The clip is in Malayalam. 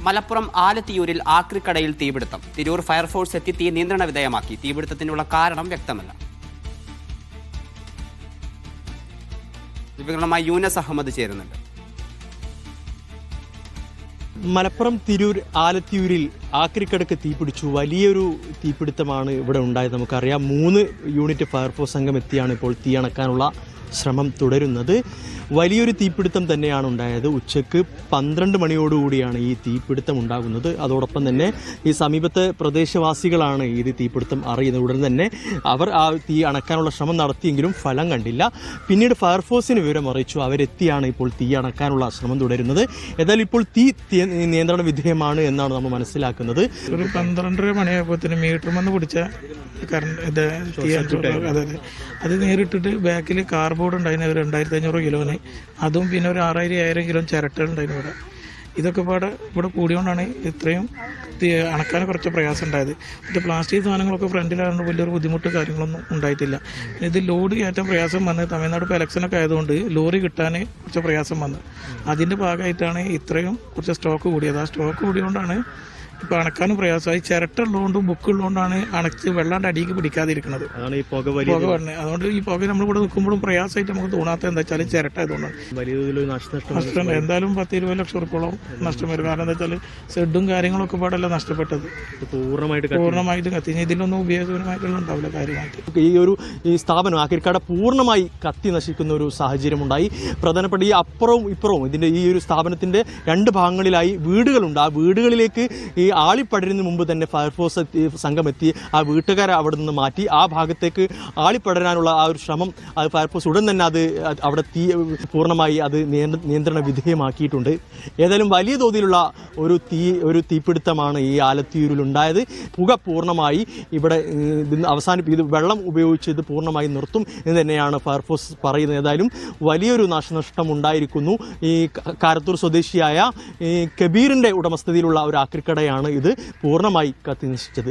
മലപ്പുറം ആലത്തിയൂരിൽ ആക്രിക്കടയിൽ തീപിടുത്തം. തിരൂർ ഫയർഫോഴ്സ് എത്തി തീ നിയന്ത്രണ വിധേയമാക്കി. തീപിടുത്തത്തിനുള്ള കാരണം വ്യക്തമല്ല. വിവരങ്ങളുമായി യൂനസ് അഹമ്മദ് ചേരുന്നുണ്ട്. മലപ്പുറം തിരൂർ ആലത്തിയൂരിൽ ആക്രിക്കടക്ക് തീപിടിച്ചു. വലിയൊരു തീപിടുത്തമാണ് ഇവിടെ ഉണ്ടായത്. നമുക്കറിയാം 3 യൂണിറ്റ് ഫയർഫോഴ്സ് സംഘം എത്തിയാണ് ഇപ്പോൾ തീ അണക്കാനുള്ള ശ്രമം തുടരുന്നത്. വലിയൊരു തീപിടുത്തം തന്നെയാണ് ഉണ്ടായത്. ഉച്ചക്ക് 12 മണിയോടുകൂടിയാണ് ഈ തീപിടുത്തം ഉണ്ടാകുന്നത്. അതോടൊപ്പം തന്നെ ഈ സമീപത്തെ പ്രദേശവാസികളാണ് ഈ തീപിടുത്തം അറിയുന്നത്. ഉടൻ തന്നെ അവർ ആ തീ അണക്കാനുള്ള ശ്രമം നടത്തിയെങ്കിലും ഫലം കണ്ടില്ല. പിന്നീട് ഫയർഫോഴ്സിന് വിവരം അറിയിച്ചു. അവരെത്തിയാണ് ഇപ്പോൾ തീ അണക്കാനുള്ള ശ്രമം തുടരുന്നത്. ഏതായാലും ഇപ്പോൾ തീ നിയന്ത്രണ വിധേയമാണ് എന്നാണ് നമ്മൾ മനസ്സിലാക്കുന്നത്. ഒരു 12:30 മണിയായപ്പോൾ മീറ്റർ വന്ന് പിടിച്ച കറണ്ട് അത് നേരിട്ടിട്ട് ബാക്കിൽ കാർബോർഡ് ഉണ്ടായിരുന്നു. 2500 കിലോന് അതും പിന്നെ ഒരു 6000 കിലോ ചിരട്ടകളുണ്ടായിരുന്നു ഇവിടെ. ഇതൊക്കെ ഇവിടെ കൂടിയോണ്ടാണ് ഇത്രയും അണക്കാൻ കുറച്ച് പ്രയാസം ഉണ്ടായത്. മറ്റേ പ്ലാസ്റ്റിക് സാധനങ്ങളൊക്കെ ഫ്രണ്ടിലായതുകൊണ്ട് വലിയൊരു ബുദ്ധിമുട്ട് കാര്യങ്ങളൊന്നും ഉണ്ടായിട്ടില്ല. ഇത് ലോഡ് കയറ്റാൻ പ്രയാസം വന്ന് തമിഴ്നാട് ഇപ്പോൾ ഇലക്ഷനൊക്കെ ആയതുകൊണ്ട് ലോറി കിട്ടാൻ കുറച്ച് പ്രയാസം വന്ന് അതിൻ്റെ ഭാഗമായിട്ടാണ് ഇത്രയും കുറച്ച് സ്റ്റോക്ക് കൂടിയത്. ആ സ്റ്റോക്ക് കൂടിയോണ്ടാണ് ഇപ്പോൾ അണക്കാനും പ്രയാസമായി. ചിരട്ട ഉള്ളതുകൊണ്ടും ബുക്ക് ഉള്ളതുകൊണ്ടാണ് അണച്ച് വെള്ളാണ്ട് അടിക്ക് പിടിക്കാതിരിക്കുന്നത്. പുക പറഞ്ഞത് അതുകൊണ്ട് ഈ പുക നമ്മളിവിടെ നിൽക്കുമ്പോഴും പ്രയാസമായിട്ട് നമുക്ക് തോന്നാത്ത എന്താ വെച്ചാൽ ചിരട്ട ആയതുകൊണ്ടാണ്. നഷ്ടം എന്തായാലും 10-20 ലക്ഷം ഉറുപ്പോളം നഷ്ടം വരും. കാരണം എന്താ വെച്ചാൽ ഷെഡും കാര്യങ്ങളൊക്കെ പാടല്ല നഷ്ടപ്പെട്ടത്. പൂർണ്ണമായിട്ട് കത്തി. ഇതിലൊന്നും ഉപയോഗപരമായിട്ടുള്ള ഉണ്ടാവില്ല കാര്യമായിട്ട്. ഈ സ്ഥാപനം ആക്രിക്കട പൂർണ്ണമായി കത്തി നശിക്കുന്ന ഒരു സാഹചര്യം ഉണ്ടായി. പ്രധാനപ്പെട്ട ഈ അപ്പുറവും ഇപ്പുറവും ഇതിന്റെ ഈ ഒരു സ്ഥാപനത്തിന്റെ 2 ഭാഗങ്ങളിലായി വീടുകളുണ്ട്. ആ വീടുകളിലേക്ക് ഈ ആളിപ്പടരുന്നതിന് മുമ്പ് തന്നെ ഫയർഫോഴ്സ് സംഘം എത്തി ആ വീട്ടുകാരെ അവിടെ നിന്ന് മാറ്റി ആ ഭാഗത്തേക്ക് ആളിപ്പടരാനുള്ള ആ ഒരു ശ്രമം ഫയർഫോഴ്സ് ഉടൻ തന്നെ അവിടെ പൂർണ്ണമായി അത് നിയന്ത്രണ വിധേയമാക്കിയിട്ടുണ്ട്. ഏതായാലും വലിയ തോതിലുള്ള ഒരു തീപിടുത്തമാണ് ഈ ആലത്തിയൂരിൽ ഉണ്ടായത്. പുക പൂർണ്ണമായി ഇവിടെ ഇത് വെള്ളം ഉപയോഗിച്ച് ഇത് പൂർണ്ണമായി നിർത്തും എന്ന് തന്നെയാണ് ഫയർഫോഴ്സ് പറയുന്നത്. ഏതായാലും വലിയൊരു നാശനഷ്ടം ഉണ്ടായിരിക്കുന്നു. ഈ കാരത്തൂർ സ്വദേശിയായ കബീറിന്റെ ഉടമസ്ഥതയിലുള്ള ഒരു ആക്രിക്കടയാണ് ഇത് പൂർണ്ണമായി കത്തി നശിച്ചത്.